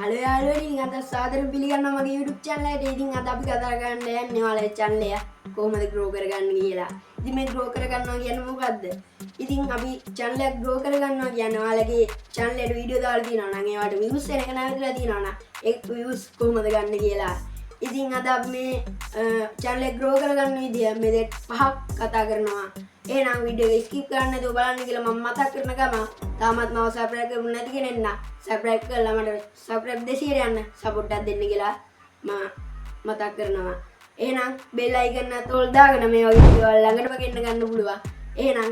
Hello යාළුවනේ ඉතින් අද සාදරයෙන් පිළිගන්නවා මගේ YouTube channel එකට. ඉතින් අද අපි කතා කරන්න යන්නේ ඔයාලගේ channel එක කොහොමද grow කරගන්න කියලා. ඉතින් මේ grow කරගන්නවා කියන්නේ මොකද්ද? ඉතින් අපි channel එක grow කරගන්නවා කියන්නේ ඔයාලගේ channel එකට video දාලා තියෙනවා නම් ඒවට views එන එක නැවතිලා තියෙනවා නම් ඒ views කොහොමද ගන්න කියලා. ඉතින් අද අපි මේ channel එක grow කරගන්න විදිය මේ පහක් කතා කරනවා. එහෙනම් වීඩියෝ එක skip කරන්න නැතුව බලන්න කියලා මම මතක් කරන ගම තාමත් මම subscribe කරුනේ නැති කෙනෙක් නම් subscribe කරලා මට subscribe 200 යන්න support එකක් දෙන්න කියලා මම මතක් කරනවා. එහෙනම් bell icon එක තෝල් දාගෙන මේ වගේ වීඩියෝ ළඟටම ගෙන්න ගන්න පුළුවන්. එහෙනම්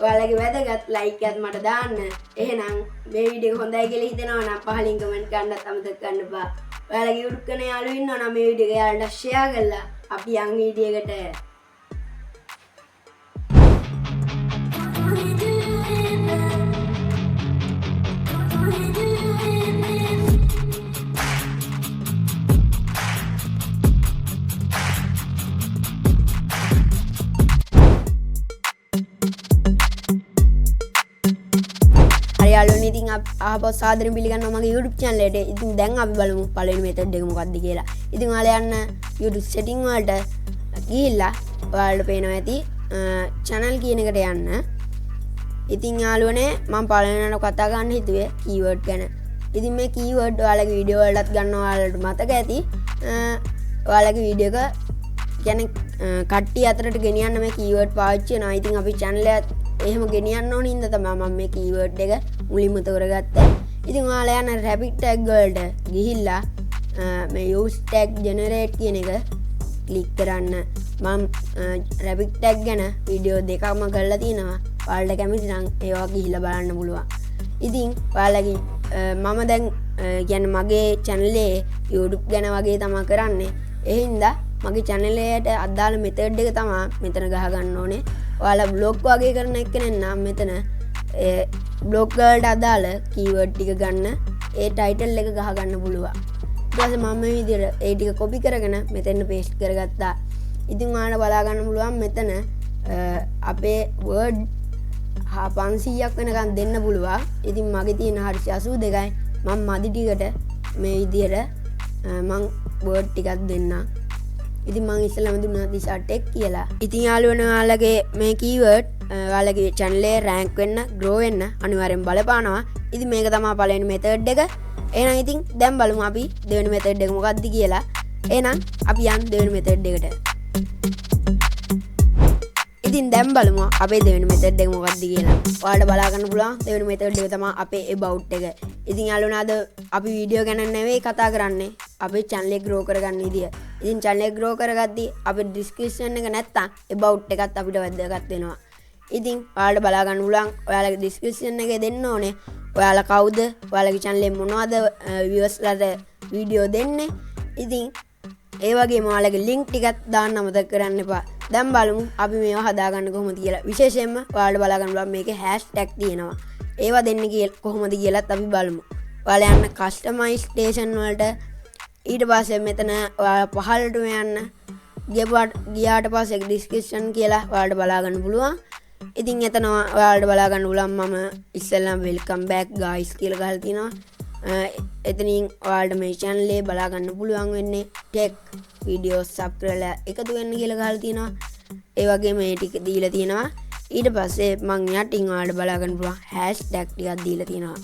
ඔයාලගේ වැදගත් like එකත් මට දාන්න. එහෙනම් මේ වීඩියෝ එක හොඳයි කියලා හිතෙනවා නම් පහලින් comment කරන්නත් අමතක කරන්න එපා. ඔයාලගේ YouTube කරන යාළුවෝ ඉන්නවා නම් මේ වීඩියෝ එක යාළුවන්ට share කරලා අපි යන් වීඩියෝ එකට යාළුවනේ ඉතින් ආපහු සාදරයෙන් පිළිගන්නවා මගේ YouTube channel එකට. ඉතින් දැන් අපි බලමු පළවෙනි method එක මොකක්ද කියලා. ඉතින් ඔයාලා යන්න YouTube setting වලට ගිහිල්ලා ඔයාලට පේනවා ඇති channel කියන එකට යන්න. ඉතින් යාළුවනේ මම පළවෙනිවට කතා ගන්න හිතුවේ keyword ගැන. ඉතින් මේ keyword ඔයාලගේ වීඩියෝ වලටත් ගන්න ඔයාලට මතක ඇති. ඔයාලගේ වීඩියෝ එක කියන්නේ කට්ටිය අතරට ගෙනියන්න මේ keyword පාවිච්චි කරනවා. ඉතින් අපි channel එක එහෙම ගෙනියන්න ඕන හින්දා තමයි මම මේ keyword එක මුලින්ම තෝරගත්තේ. ඉතින් ඔයාලා යන rabbit tag වලට ගිහිල්ලා මේ use tag generate කියන එක ක්ලික් කරන්න. මම rabbit tag ගැන වීඩියෝ දෙකක්ම කරලා තියෙනවා. ඔයාලට කැමති නම් ඒවා ගිහිල්ලා බලන්න පුළුවන්. ඉතින් ඔයාලගේ මම දැන් කියන්නේ මගේ channel එකේ YouTube ගැන වගේ තමයි කරන්නේ. ඒ හින්දා මගේ channel එකට අදාළ method එක තමයි මෙතන ගහ ගන්න ඕනේ. ඔයාලා blog වගේ කරන එක්කෙනෙක් නම් මෙතන blog වලට අදාළ keyword ටික ගන්න ඒ title එක ගහ ගන්න පුළුවන්. ඊට පස්සේ මම මේ විදිහට ඒ ටික copy කරගෙන මෙතන paste කරගත්තා. ඉතින් ඔයාලා බලා ගන්න පුළුවන් මෙතන අපේ word 500ක් වෙනකන් දෙන්න පුළුවන්. ඉතින් මගේ තියෙන 82යි. මම මදි ටිකට මේ විදිහට මම word ටිකක් දෙන්නම්. ඉතින් මම ඉස්සෙල්ලාම දුන්නා දිසා ටෙක් කියලා. ඉතින් යාළුවනේ ඔයාලගේ මේ keyword ඔයාලගේ channel එකේ rank වෙන්න, grow වෙන්න අනිවාර්යෙන් බලපානවා. ඉතින් මේක තමයි පළවෙනි method එක. එහෙනම් ඉතින් දැන් බලමු අපි දෙවෙනි method එක මොකක්ද කියලා. එහෙනම් අපි යන් දෙවෙනි method එකට. ඉතින් දැන් බලමු අපේ දෙවෙනි method එක මොකක්ද කියලා. ඔයාලට බලා ගන්න පුළුවන් දෙවෙනි method එක තමයි අපේ about එක. ඉතින් යාළුවනේ අද අපි වීඩියෝ ගැන නෙවෙයි කතා කරන්නේ. අපේ channel එක grow කරගන්න විදිය. ඉතින් channel එක grow කරගද්දී අපේ description එක නැත්තම් about එකත් අපිට වැදගත් වෙනවා. ඉතින් ඔයාලට බලා ගන්න පුළුවන් ඔයාලගේ description එකේ දෙන්න ඕනේ. ඔයාලා කවුද? ඔයාලගේ channel එකේ මොනවද viewers ලාට වීඩියෝ දෙන්නේ? ඉතින් ඒ වගේම ඔයාලගේ link ටිකක් දාන්න අමතක කරන්න එපා. දැන් බලමු අපි මේවා හදාගන්න කොහොමද කියලා. විශේෂයෙන්ම ඔයාලට බලා ගන්න පුළුවන් මේකේ hashtag තියෙනවා. ඒවා දෙන්න කොහොමද කියලාත් අපි බලමු. ඔයාලා යන්න customization වලට ඊට පස්සේ මෙතන ඔයාලා පහළට යන්න ගියාට පස්සේ description කියලා ඔයාලට බලා ගන්න පුළුවන්. ඉතින් එතන ඔයාලට බලා ගන්න පුළුවන් මම ඉස්සෙල්ලාම welcome back guys කියලා ගහලා තිනවා. එතනින් ඔයාලට මේ channel එක බලා ගන්න පුළුවන් වෙන්නේ tech videos sub කරලා එකතු වෙන්න කියලා ගහලා තිනවා. ඒ වගේම මේ ටික දීලා තිනවා. ඊට පස්සේ මං යටින් ඔයාලට බලා ගන්න පුළුවන් hashtag ටිකක් දීලා තිනවා.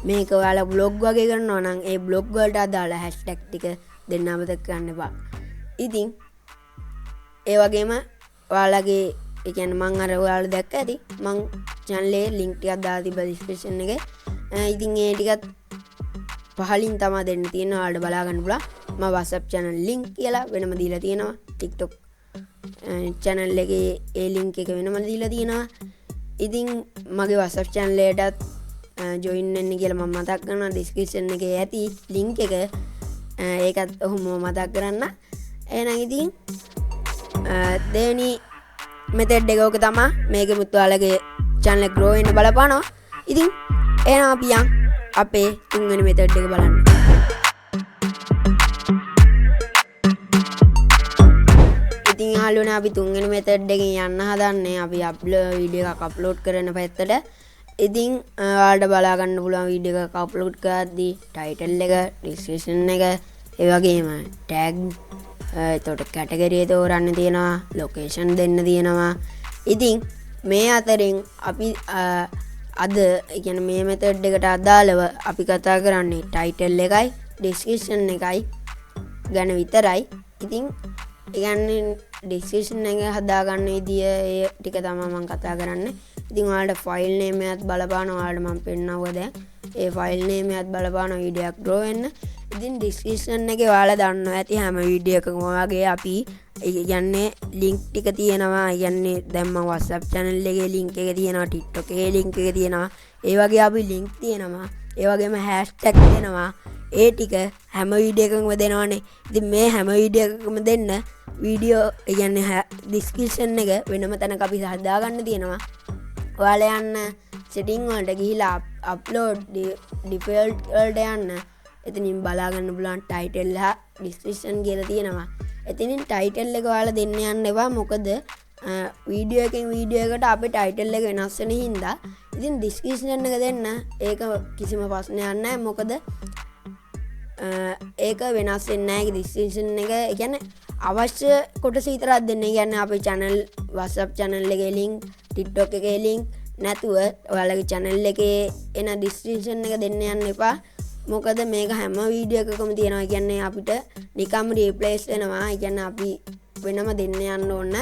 මේක ඔයාලා blog වගේ කරනවා නම් ඒ blog වලට අදාළ hashtag ටික දෙන්න අමතක කරන්න එපා. ඉතින් ඒ වගේම ඔයාලගේ ඒ කියන්නේ මං අර ඔයාලා දැක්ක ඇති මං channel එකේ link ටිකක් දාලා තිබ්බා description එකේ. ඉතින් ඒ ටිකත් පහලින් තමයි දෙන්න තියෙනවා. ඔයාලට බලා ගන්න පුළුවන්. මම WhatsApp channel link කියලා වෙනම දීලා තියෙනවා. TikTok channel එකේ ඒ link එක වෙනම දීලා තියෙනවා. ඉතින් මගේ WhatsApp channel එකටත් join වෙන්න කියලා මම මතක් කරනවා. description එකේ ඇති link එක ඒකත් ඔහොම මතක් කරන්න. එහෙනම් ඉතින් දෙවෙනි method එක ඕක තමයි. මේකෙමුත් ඔයාලගේ channel එක grow වෙන්න බලපානවා. ඉතින් එහෙනම් අපි යන් අපේ තුන්වෙනි method එක බලන්න. ඉතින් යාළුවනේ අපි තුන්වෙනි method එකෙන් යන්න හදන්නේ අපි වීඩියෝ එකක් අප්ලෝඩ් කරන පැත්තට. ඉතින් ඔයාලට බලා ගන්න පුළුවන් වීඩියෝ එකක් අප්ලෝඩ් කරද්දී ටයිටල් එක, ඩිස්ක්‍රිප්ෂන් එක, ඒ වගේම ටැග්, එතකොට කැටගරිය තෝරන්න තියෙනවා, ලොකේෂන් දෙන්න තියෙනවා. ඉතින් මේ අතරින් අපි අද කියන්නේ මේ මෙතඩ් එකට අදාළව අපි කතා කරන්නේ ටයිටල් එකයි ඩිස්ක්‍රිප්ෂන් එකයි ගැන විතරයි. ඉතින් කියන්නේ ඩිස්ක්‍රිප්ෂන් එක හදාගන්න විදිය ඒ ටික තමයි මම කතා කරන්නේ. ඉතින් ඔයාලට ෆයිල් නේම් එකත් බලපාන ඔයාලට මම පෙන්නනවා දැන්. ඒ ෆයිල් නේම් එකත් බලපාන වීඩියෝ එකක් ග්‍රෝ වෙන්න. ඉතින් ඩිස්ක්‍රිප්ෂන් එකේ ඔයාලා දන්නවා ඇති හැම වීඩියෝ එකකම වගේ අපි කියන්නේ ලින්ක් ටික තියෙනවා. කියන්නේ දැන් මම WhatsApp channel එකේ link එක තියෙනවා, TikTok එකේ link එක තියෙනවා. ඒ වගේ අපි link තියෙනවා. ඒ වගේම hashtag දෙනවා. ඒ ටික හැම වීඩියෝ එකකම දෙනවනේ. ඉතින් මේ හැම වීඩියෝ එකකම දෙන්න වීඩියෝ කියන්නේ ඩිස්ක්‍රිප්ෂන් එක වෙනම තැනක අපි හදාගන්න තියෙනවා. ඔයාලා යන්න setting වලට ගිහිලා upload default වලට යන්න. එතනින් බලාගන්න පුළුවන් title හා description කියලා තියෙනවා. එතනින් title එක ඔයාලා දෙන්න යන්න එපා. මොකද වීඩියෝ එකෙන් වීඩියෝ එකට අපේ title එක වෙනස් වෙන හින්දා ඉතින් description එක දෙන්න ඒක කිසිම ප්‍රශ්නයක් නැහැ. මොකද ඒක වෙනස් වෙන්නේ නැහැ. description එක කියන්නේ අවශ්‍ය කොටස විතරක් දෙන්න. කියන්නේ අපේ channel WhatsApp channel එකේ link, TikTok එකේ link නැතුව ඔයාලගේ channel එකේ එන description එක දෙන්න යන්න එපා. මොකද මේක හැම වීඩියෝ එකකම තියෙනවා. කියන්නේ අපිට නිකම්ම රීප්ලේස් වෙනවා. කියන්නේ අපි වෙනම දෙන්න යන්න ඕන.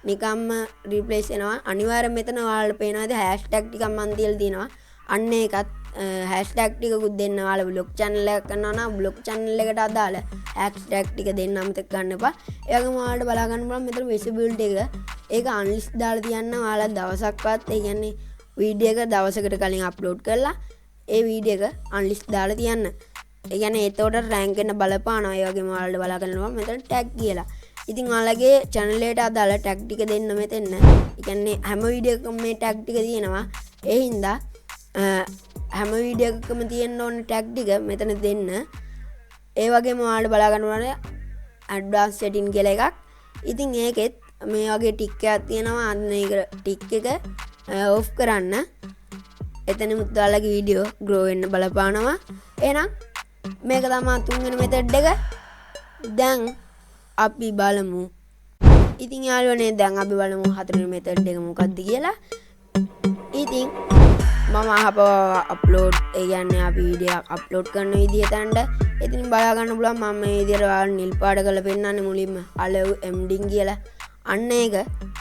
නිකම්ම රීප්ලේස් වෙනවා. අනිවාර්යයෙන් මෙතන ඔයාලට පේනවාද hashtag ටිකක් මන් තියලා තියෙනවා. අන්න ඒකත් hashtag ටිකකුත් දෙන්න. ඔයාලා vlog channel එකක් කරනවා නම් vlog channel එකට අදාළ hashtag ටික දෙන්න අමතක ගන්න එපා. ඒ වගේම ඔයාලට බලා ගන්න පුළුවන් මෙතන visibility එක ඒක unlist දාලා තියන්න. ඔයාලා දවසක්වත් ඒ කියන්නේ වීඩියෝ එක දවසකට කලින් අප්ලෝඩ් කරලා ඒ වීඩියෝ එක unlist දාලා තියන්න. ඒ කියන්නේ ඒතකොට රෑන්ක් වෙන්න බලපානවා. ඒ වගේම ඔයාලට බලා ගන්නවා මෙතන tag කියලා. ඉතින් ඔයාලගේ channel එකට අදාළ tag ටික දෙන්න මෙතන. ඒ කියන්නේ හැම වීඩියෝ එකකම මේ tag ටික තියෙනවා. ඒ හින්දා හැම වීඩියෝ එකකම තියෙන්න ඕනේ tag ටික මෙතන දෙන්න. ඒ වගේම ඔයාලට බලා ගන්න ඕනේ advanced setting කියලා එකක්. ඉතින් ඒකෙත් මේ වගේ ටික් එකක් තියෙනවා. අන්න ඒක ටික් එක off කරන්න. එතනමුත් ඔයාලගේ වීඩියෝ grow වෙන්න බලපානවා. එහෙනම් මේක තමයි තුන්වෙනි මෙතඩ් එක. දැන් අපි බලමු. ඉතින් යාළුවනේ දැන් අපි බලමු හතරවෙනි මෙතඩ් එක මොකක්ද කියලා. ඉතින් මම අහපුවා අප්ලෝඩ් ඒ කියන්නේ අපි වීඩියෝ අප්ලෝඩ් කරන විදිහ තැනට. ඉතින් බලා ගන්න පුළුවන් මම මේ විදිහට ඔයාලට නිල් පාට කරලා පෙන්නන්නේ මුලින්ම allow ending කියලා. අන්න ඒක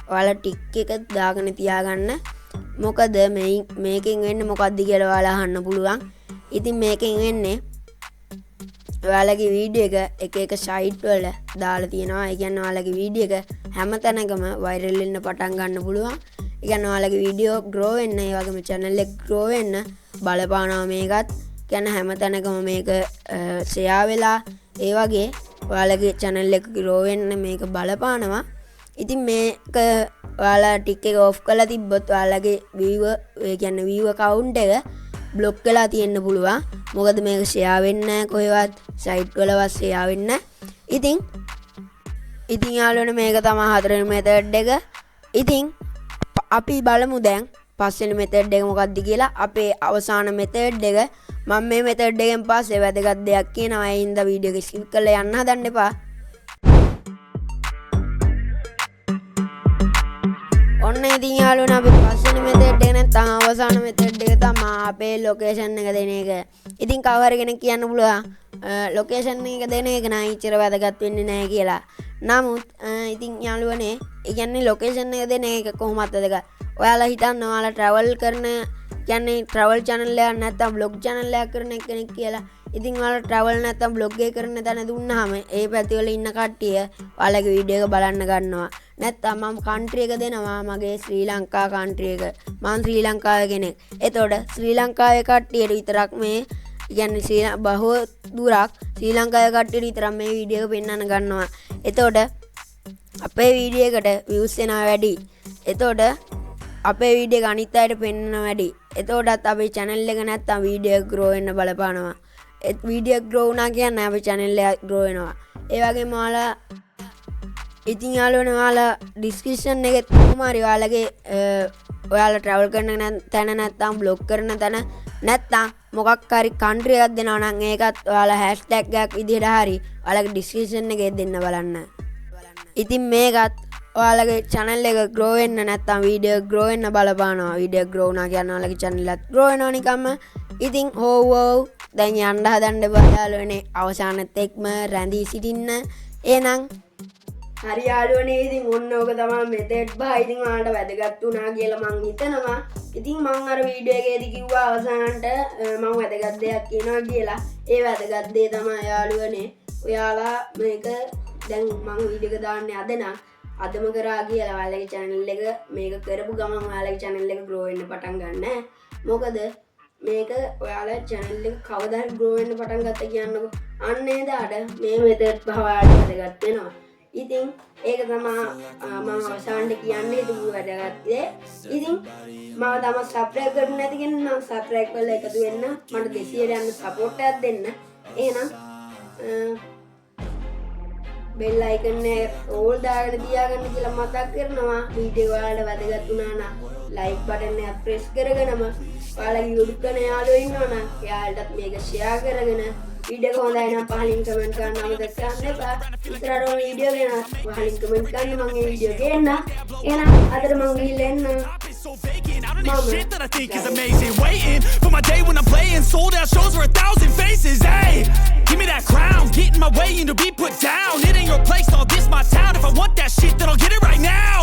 ඔයාලා ටික් එක දාගෙන තියාගන්න. මොකද මේකෙන් වෙන්නේ මොකක්ද කියලා ඔයාලා අහන්න පුළුවන්. ඉතින් මේකෙන් වෙන්නේ ඔයාලගේ වීඩියෝ එක එක සයිට් වල දාලා තියෙනවා. ඒ කියන්නේ ඔයාලගේ වීඩියෝ එක හැම තැනකම වෛරල් වෙන්න පටන් ගන්න පුළුවන්. ඒ කියන්නේ ඔයාලගේ වීඩියෝ grow වෙන්න, ඒ වගේම channel එක grow වෙන්න බලපානවා මේකත්. කියන්නේ හැම තැනකම මේක share වෙලා ඒ වගේ ඔයාලගේ channel එක grow වෙන්න මේක බලපානවා. ඉතින් මේක ඔයාලා ටික් එක off කරලා තිබ්බොත් ඔයාලගේ viewer ඒ කියන්නේ viewer count එක block වෙලා තියෙන්න පුළුවන්. මොකද මේක share වෙන්නේ නැහැ කොහෙවත් site වලවත් share වෙන්නේ නැහැ. ඉතින් යාළුවනේ මේක තමයි හතරවෙනි method එක. ඉතින් අපි බලමු දැන් පස්වෙනි method එක මොකක්ද කියලා. අපේ අවසාන method එක මම මේ method එකෙන් පස්සේ වැදගත් දෙයක් කියනවා. ඒ හින්දා වීඩියෝ එක skip කරලා යන්න හදන්න එපා. ඔන්න ඉතින් යාළුවනේ අපි පස්වෙනි method එක නැත්නම් අවසාන method එක තමයි අපේ location එක දෙන එක. ඉතින් කවුරු කෙනෙක් කියන්න පුළුවන් location එක දෙන එක නෑ ඉච්චර වැදගත් වෙන්නේ නෑ කියලා. නමුත් ඉතින් යාළුවනේ ඒ කියන්නේ location එක දෙන එක කොහොමද වැදගත්? ඔයාලා හිතන්න ඔයාලා travel කරන කියන්නේ travel channel එකක් නැත්නම් vlog channel එකක් කරන කෙනෙක් කියලා. ඉතින් ඔයාලා travel නැත්නම් vlog එක කරන තැන දුන්නාම ඒ පැතිවල ඉන්න කට්ටිය ඔයාලගේ වීඩියෝ එක බලන්න ගන්නවා. නැත්නම් මම country එක දෙනවා මගේ ශ්‍රී ලංකා country එක. මම ශ්‍රී ලංකාවේ කෙනෙක්. එතකොට ශ්‍රී ලංකාවේ කට්ටියට විතරක් මේ කියන්නේ බොහෝ දුරක් ශ්‍රී ලංකාවේ කට්ටියට විතරක් මේ වීඩියෝ එක පෙන්වන්න ගන්නවා. එතකොට අපේ වීඩියෝ එකට views එනවා වැඩි. එතකොට අපේ වීඩියෝ එක අනිත් අයට පෙන්වන්න වැඩි. එතකොටත් අපේ channel එක නැත්තම් වීඩියෝ එක grow වෙන්න බලපානවා. ඒ වීඩියෝ grow වුණා කියන්නේ අපේ channel එක grow වෙනවා. ඒ වගේම ඔයාලා ඉතින් යාළුවනේ ඔයාලා description එකේ කොහොම හරි ඔයාලගේ ඔයාලා ට්‍රැවල් කරන තැන නැත්තම් බ්ලොග් කරන තැන නැත්තම් මොකක් හරි කන්ට්‍රි එකක් දෙනවා නම් ඒකත් ඔයාලා හැෂ්ටැග් එකක් විදිහට හරි ඔයාලගේ ඩිස්ක්‍රිප්ෂන් එකේ දෙන්න බලන්න. ඉතින් මේකත් ඔයාලගේ channel එක grow වෙන්න නැත්තම් වීඩියෝ grow වෙන්න බලපානවා. වීඩියෝ grow වුණා කියන්නේ ඔයාලගේ channel එකත් grow වෙනවා නිකම්ම. ඉතින් හොව් දැන් යන්න හදන්න යාළුවනේ අවසානෙත් එක්ම රැඳී සිටින්න. එහෙනම් හරි යාළුවනේ ඉතින් ඔන්න ඕක තමයි මෙතෙඩ් බා. ඉතින් ඔයාලට වැදගත් වුණා කියලා මං හිතනවා. ඉතින් මං අර වීඩියෝ එකේදී කිව්වා අවසානට මං වැදගත් දෙයක් කියනවා කියලා. ඒ වැදගත් දේ තමයි යාළුවනේ ඔයාලා මේක දැන් මං වීඩියෝ එක දාන්නේ අද නම් අදම කරා කියලා ඔයාලගේ channel එක මේක කරපු ගමන් ඔයාලගේ channel එක grow වෙන්න පටන් ගන්න. මොකද මේක ඔයාලා channel එක කවදා හරි grow වෙන්න පටන් ගත්ත කියන්නකො. අන්න ඒ දාට මේ මෙතෙඩ් පහ ඔයාලට වැදගත් වෙනවා. ඉතින් ඒක තමයි මම අවසානට කියන්නේ දුක වැඩගත් දේ. ඉතින් මම තම සබ්ස්ක්‍රයිබ් කරන්න නැති කෙනා නම් සබ්ස්ක්‍රයිබ් කරලා එකතු වෙන්න. මට 200 යන සපෝට් එකක් දෙන්න. එහෙනම් බෙල් අයිකන් එක ඕල් දාගෙන තියාගන්න කියලා මතක් කරනවා. වීඩියෝ ඔයාලට වැදගත් වුණා නම් ලයික් බටන් එක ප්‍රෙස් කරගෙනම ඔයාලගේ YouTube කරන යාළුවෝ ඉන්නවා නම් එයාලටත් මේක ෂෙයා කරගෙන වීඩියෝ එක හොඳයි නම් පහලින් කමෙන්ට් කරන්න අමතක කරන්න එපා. ඉස්සරහට වීඩියෝ ගැන පහලින් කමෙන්ට් කරන්න මම මේ වීඩියෝ ගේන්න. එහෙනම් අදට මම ගිහිල්ලා එන්න. So vacant, I be shit that I think is amazing. Waiting for my day when I'm playing sold out shows for 1,000 faces. Hey, give me that crown, get in my way and to be put down. It ain't your place, all this my town. If I want that shit, then I'll get it right now.